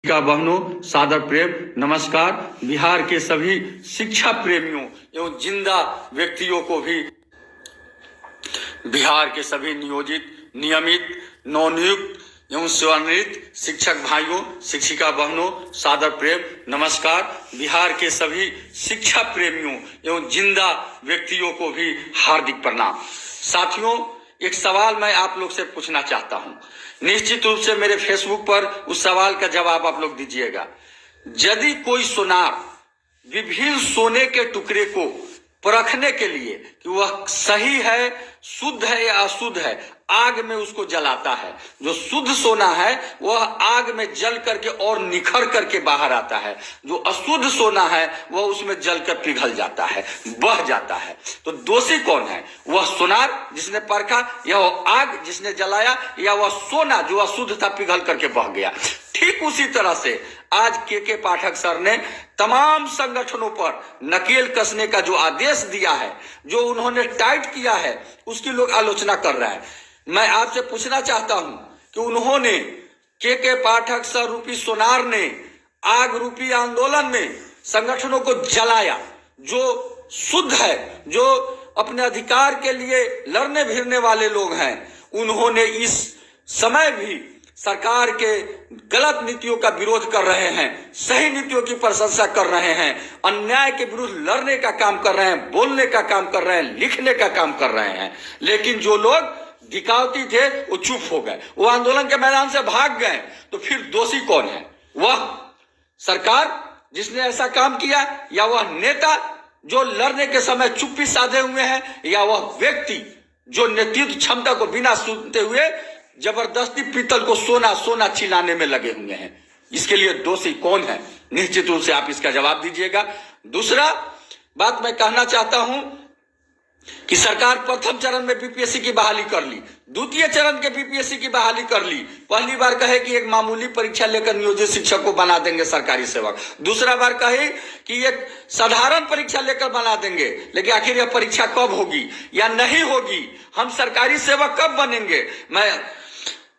का बहनों सादर प्रेम नमस्कार। बिहार के सभी शिक्षा प्रेमियों एवं जिंदा व्यक्तियों को भी बिहार के सभी नियोजित, नियमित, नवनियुक्त एवं सेवानिवृत्त शिक्षक भाइयों, शिक्षिका बहनों सादर प्रेम नमस्कार। बिहार के सभी शिक्षा प्रेमियों एवं जिंदा व्यक्तियों को भी हार्दिक प्रणाम। साथियों, एक सवाल मैं आप लोग से पूछना चाहता हूं। निश्चित रूप से मेरे फेसबुक पर उस सवाल का जवाब आप लोग दीजिएगा। यदि कोई सुनार विभिन्न सोने के टुकड़े को परखने के लिए कि वह सही है, शुद्ध है या अशुद्ध है, आग में उसको जलाता है, जो शुद्ध सोना है वह आग में जल करके और निखर करके बाहर आता है, जो अशुद्ध सोना है वह उसमें जलकर पिघल जाता है, बह जाता है। तो दोषी कौन है? वह सुनार जिसने परखा, या वह आग जिसने जलाया, या वह सोना जो अशुद्ध था पिघल करके बह गया। ठीक उसी तरह से आज के पाठक सर ने तमाम संगठनों पर नकेल कसने का जो आदेश दिया है, जो उन्होंने टाइट किया है, उसकी लोग आलोचना कर रहे हैं। मैं आपसे पूछना चाहता हूं कि उन्होंने के पाठक सर रूपी सोनार ने आग रूपी आंदोलन में संगठनों को जलाया, जो शुद्ध है, जो अपने अधिकार के लिए लड़ने भिड़ने वाले लोग हैं, उन्होंने इस समय भी सरकार के गलत नीतियों का विरोध कर रहे हैं, सही नीतियों की प्रशंसा कर रहे हैं, अन्याय के विरुद्ध लड़ने का काम कर रहे हैं, बोलने का काम कर रहे हैं, लिखने का काम कर रहे हैं। लेकिन जो लोग दिखावती थे वो चुप हो गए, वो आंदोलन के मैदान से भाग गए। तो फिर दोषी कौन है? वह सरकार जिसने ऐसा काम किया, या वह नेता जो लड़ने के समय चुप्पी साधे हुए हैं, या वह व्यक्ति जो नेतृत्व क्षमता को बिना सुनते हुए जबरदस्ती पीतल को सोना सोना चिल्लाने में लगे हुए हैं? इसके लिए दोषी कौन है? निश्चित रूप से आप इसका जवाब दीजिएगा। दूसरा बात मैं कहना चाहता हूं कि सरकार प्रथम चरण में बीपीएससी की बहाली कर ली, द्वितीय चरण के बीपीएससी की बहाली कर ली। पहली बार कहे कि एक मामूली परीक्षा लेकर नियोजित शिक्षक को बना देंगे सरकारी सेवक, दूसरा बार कहे कि एक साधारण परीक्षा लेकर बना देंगे। लेकिन आखिर यह परीक्षा कब होगी या नहीं होगी, हम सरकारी सेवक कब बनेंगे? मैं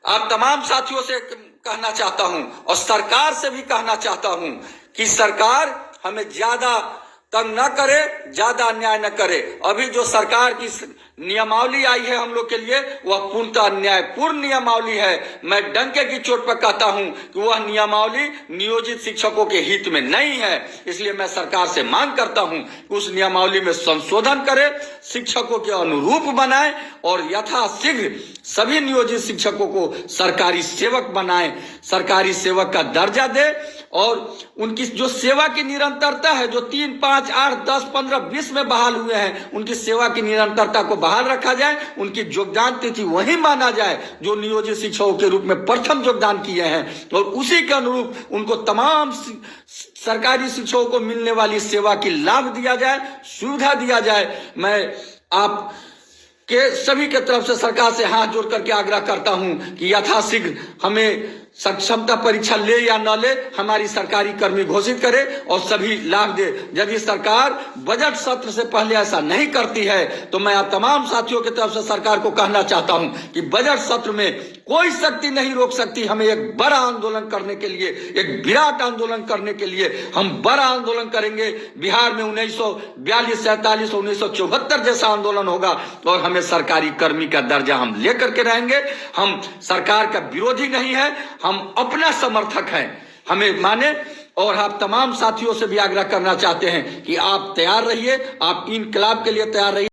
आप तमाम साथियों से कहना चाहता हूं और सरकार से भी कहना चाहता हूं कि सरकार हमें ज्यादा तंग न करे, ज्यादा अन्याय न करे। अभी जो सरकार की नियमावली आई है हम लोग के लिए, वह पूर्णतः अन्यायपूर्ण नियमावली है। मैं डंके की चोट पर कहता हूं कि वह नियमावली नियोजित शिक्षकों के हित में नहीं है। इसलिए मैं सरकार से मांग करता हूं कि उस नियमावली में संशोधन करे, शिक्षकों के अनुरूप बनाए और यथाशीघ्र सभी नियोजित शिक्षकों को सरकारी सेवक बनाए, सरकारी सेवक का दर्जा दे और उनकी जो सेवा की निरंतरता है, जो 3, 5, 8, 10, 15, 20 में बहाल हुए हैं, उनकी सेवा की निरंतरता को बहाल रखा जाए। उनकी योगदान तिथि वही माना जाए जो नियोजित शिक्षकों के रूप में प्रथम योगदान किए हैं, और उसी के अनुरूप उनको तमाम सरकारी शिक्षकों को मिलने वाली सेवा की लाभ दिया जाए, सुविधा दिया जाए। मैं आप के सभी के तरफ से सरकार से हाथ जोड़ करके आग्रह करता हूं कि यथाशीघ्र हमें सक्षमता परीक्षा ले या न ले, हमारी सरकारी कर्मी घोषित करे और सभी लाभ दे। यदि सरकार बजट सत्र से पहले ऐसा नहीं करती है तो मैं आप तमाम साथियों की तरफ से सरकार को कहना चाहता हूं कि बजट सत्र में कोई शक्ति नहीं रोक सकती हमें एक बड़ा आंदोलन करने के लिए, एक विराट आंदोलन करने के लिए। हम बड़ा आंदोलन करेंगे। बिहार में 1942, 47, 1974 जैसा आंदोलन होगा और हमें सरकारी कर्मी का दर्जा हम लेकर के रहेंगे। हम सरकार का विरोधी नहीं है, हम अपना समर्थक हैं, हमें माने। और आप तमाम साथियों से भी आग्रह करना चाहते हैं कि आप तैयार रहिए, आप इनकलाब के लिए तैयार रहिए।